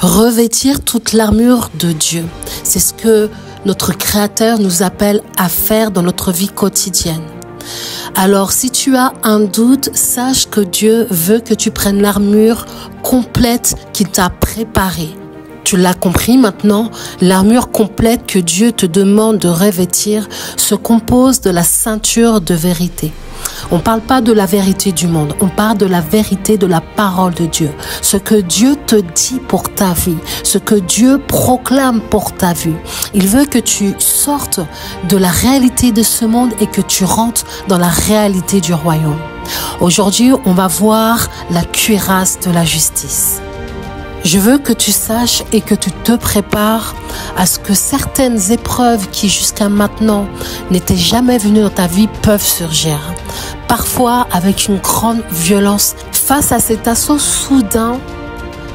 Revêtir toute l'armure de Dieu. C'est ce que notre Créateur nous appelle à faire dans notre vie quotidienne. Alors, si tu as un doute, sache que Dieu veut que tu prennes l'armure complète qu'il t'a préparée. Tu l'as compris maintenant, l'armure complète que Dieu te demande de revêtir se compose de la ceinture de vérité. On ne parle pas de la vérité du monde, on parle de la vérité de la parole de Dieu. Ce que Dieu te dit pour ta vie, ce que Dieu proclame pour ta vie. Il veut que tu sortes de la réalité de ce monde et que tu rentres dans la réalité du royaume. Aujourd'hui, on va voir la cuirasse de la justice. Je veux que tu saches et que tu te prépares à ce que certaines épreuves qui jusqu'à maintenant n'étaient jamais venues dans ta vie peuvent surgir. Parfois avec une grande violence. Face à cet assaut soudain,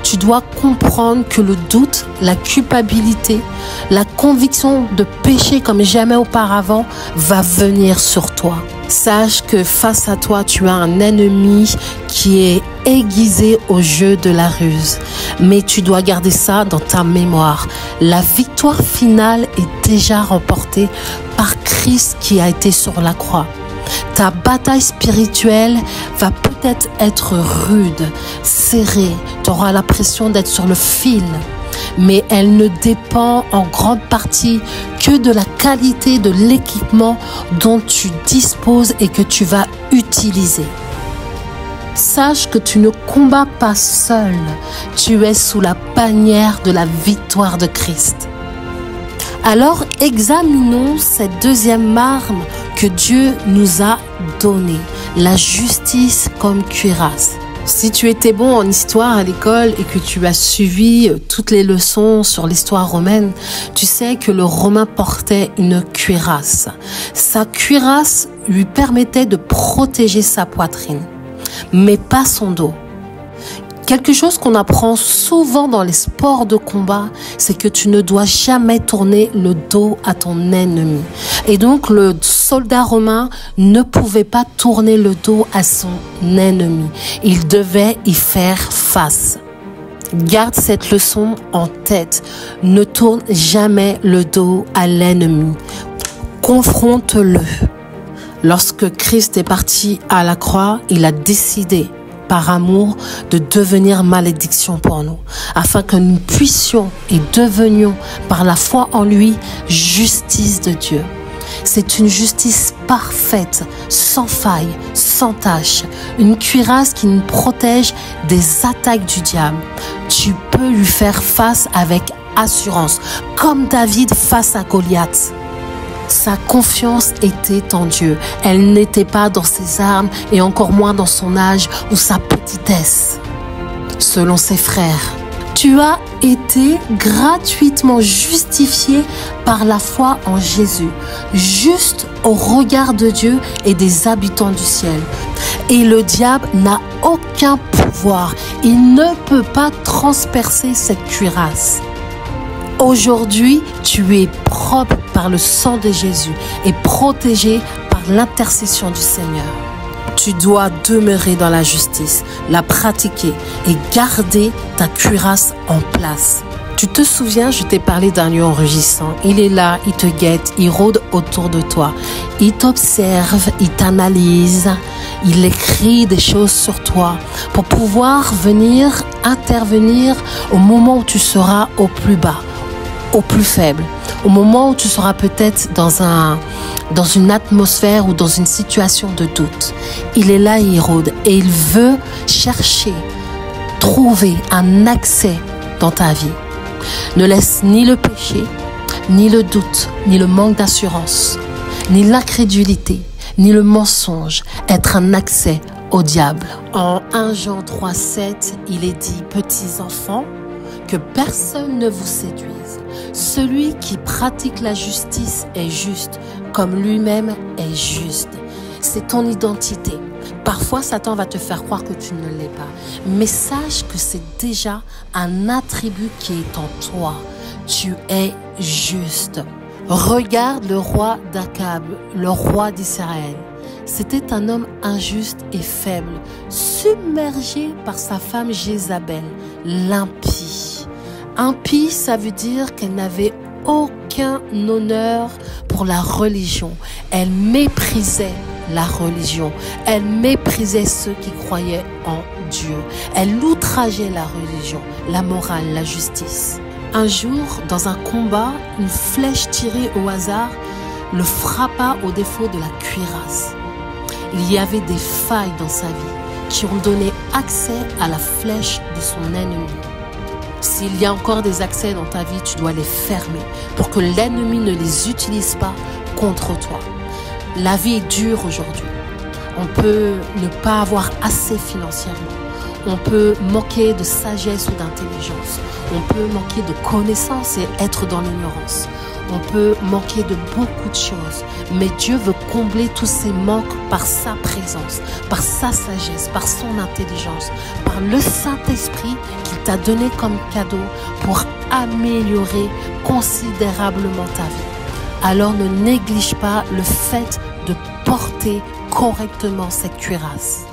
tu dois comprendre que le doute, la culpabilité, la conviction de pécher comme jamais auparavant va venir sur toi. Sache que face à toi, tu as un ennemi qui est aiguisé au jeu de la ruse. Mais tu dois garder ça dans ta mémoire. La victoire finale est déjà remportée par Christ qui a été sur la croix. Ta bataille spirituelle va peut-être être rude, serrée. Tu auras l'impression d'être sur le fil. Mais elle ne dépend en grande partie que de la qualité de l'équipement dont tu disposes et que tu vas utiliser. Sache que tu ne combats pas seul, tu es sous la bannière de la victoire de Christ. Alors examinons cette deuxième arme que Dieu nous a donnée, la justice comme cuirasse. Si tu étais bon en histoire à l'école et que tu as suivi toutes les leçons sur l'histoire romaine, tu sais que le Romain portait une cuirasse. Sa cuirasse lui permettait de protéger sa poitrine, mais pas son dos. Quelque chose qu'on apprend souvent dans les sports de combat, c'est que tu ne dois jamais tourner le dos à ton ennemi. Et donc, le soldat romain ne pouvait pas tourner le dos à son ennemi. Il devait y faire face. Garde cette leçon en tête. Ne tourne jamais le dos à l'ennemi. Confronte-le. Lorsque Christ est parti à la croix, il a décidé par amour de devenir malédiction pour nous, afin que nous puissions et devenions par la foi en lui justice de Dieu. C'est une justice parfaite, sans faille, sans tache, une cuirasse qui nous protège des attaques du diable. Tu peux lui faire face avec assurance, comme David face à Goliath. Sa confiance était en Dieu. Elle n'était pas dans ses armes et encore moins dans son âge ou sa petitesse. Selon ses frères, tu as été gratuitement justifié par la foi en Jésus, juste au regard de Dieu et des habitants du ciel. Et le diable n'a aucun pouvoir. Il ne peut pas transpercer cette cuirasse. Aujourd'hui, tu es propre par le sang de Jésus et protégé par l'intercession du Seigneur. Tu dois demeurer dans la justice, la pratiquer et garder ta cuirasse en place. Tu te souviens, je t'ai parlé d'un lion rugissant. Il est là, il te guette, il rôde autour de toi. Il t'observe, il t'analyse, il écrit des choses sur toi pour pouvoir venir intervenir au moment où tu seras au plus bas, au plus faible, au moment où tu seras peut-être dans une atmosphère ou dans une situation de doute. Il est là, il rôde et il veut chercher, trouver un accès dans ta vie. Ne laisse ni le péché, ni le doute, ni le manque d'assurance, ni l'incrédulité, ni le mensonge être un accès au diable. En 1 Jean 3,7, il est dit « Petits enfants, que personne ne vous séduise. Celui qui pratique la justice est juste, comme lui-même est juste. » C'est ton identité. Parfois, Satan va te faire croire que tu ne l'es pas. Mais sache que c'est déjà un attribut qui est en toi. Tu es juste. Regarde le roi d'Akab, le roi d'Israël. C'était un homme injuste et faible, submergé par sa femme Jézabel, l'impie. Impie, ça veut dire qu'elle n'avait aucun honneur pour la religion. Elle méprisait la religion. Elle méprisait ceux qui croyaient en Dieu. Elle outrageait la religion, la morale, la justice. Un jour, dans un combat, une flèche tirée au hasard le frappa au défaut de la cuirasse. Il y avait des failles dans sa vie qui ont donné accès à la flèche de son ennemi. S'il y a encore des accès dans ta vie, tu dois les fermer pour que l'ennemi ne les utilise pas contre toi. La vie est dure aujourd'hui. On peut ne pas avoir assez financièrement. On peut manquer de sagesse ou d'intelligence. On peut manquer de connaissances et être dans l'ignorance. On peut manquer de beaucoup de choses. Mais Dieu veut combler tous ces manques par sa présence, par sa sagesse, par son intelligence, par le Saint-Esprit qu'il t'a donné comme cadeau pour améliorer considérablement ta vie. Alors ne néglige pas le fait de porter correctement cette cuirasse.